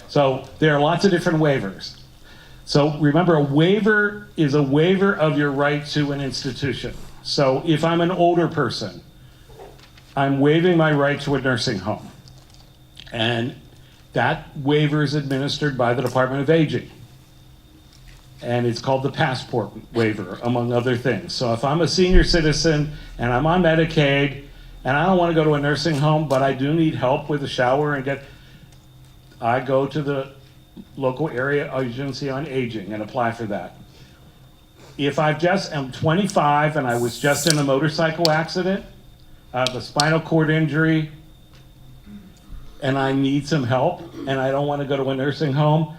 So there are lots of different waivers. So remember, a waiver is a waiver of your right to an institution. So if I'm an older person, I'm waiving my right to a nursing home. And that waiver is administered by the Department of Aging. And it's called the passport waiver, among other things. So if I'm a senior citizen and I'm on Medicaid and I don't want to go to a nursing home, but I do need help with a shower and I go to the local area agency on aging and apply for that. If I'm 25 and I was just in a motorcycle accident, I have a spinal cord injury, and I need some help, and I don't want to go to a nursing home,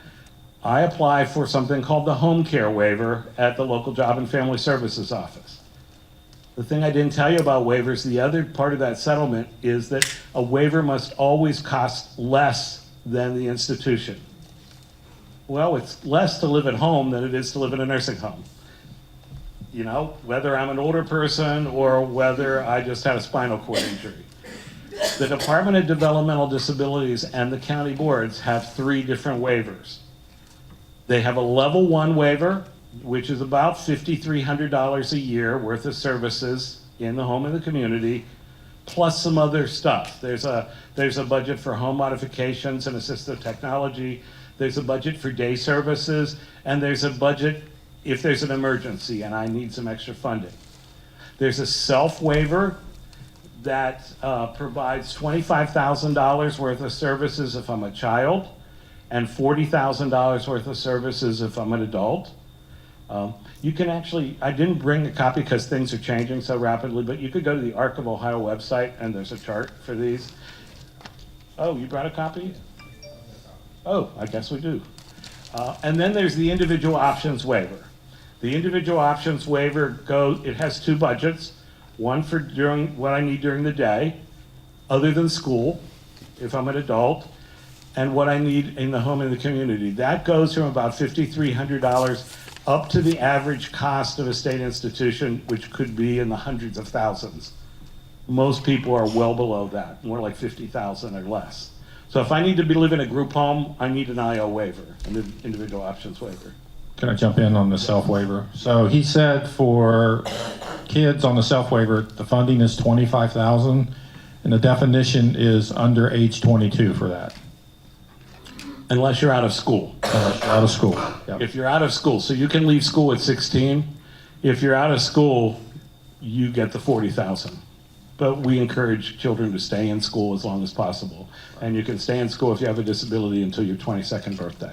I apply for something called the home care waiver at the local Job and Family Services office. The thing I didn't tell you about waivers, the other part of that settlement is that a waiver must always cost less than the institution. Well, it's less to live at home than it is to live in a nursing home. You know, whether I'm an older person or whether I just had a spinal cord injury. The Department of Developmental Disabilities and the county boards have 3 different waivers. They have a level 1 waiver, which is about $5,300 a year worth of services in the home and the community, plus some other stuff. There's a budget for home modifications and assistive technology. There's a budget for day services, and there's a budget if there's an emergency and I need some extra funding. There's a self waiver that provides $25,000 worth of services if I'm a child, and $40,000 worth of services if I'm an adult. You can actually, I didn't bring a copy because things are changing so rapidly, but you could go to the Arc of Ohio website and there's a chart for these. Oh, you brought a copy? Oh, I guess we do. And then there's the individual options waiver. The individual options waiver it has 2 budgets. One for during what I need during the day, other than school, if I'm an adult, and what I need in the home and the community. That goes from about $5,300 up to the average cost of a state institution, which could be in the hundreds of thousands. Most people are well below that, more like 50,000 or less. So if I need to live in a group home, I need an IO waiver, an individual options waiver. Can I jump in on the self waiver? So he said for kids on the self waiver, the funding is $25,000, and the definition is under age 22 for that. Unless you're out of school. Unless you're out of school. Yep. If you're out of school, so you can leave school at 16. If you're out of school, you get the 40,000. But we encourage children to stay in school as long as possible. And you can stay in school if you have a disability until your 22nd birthday.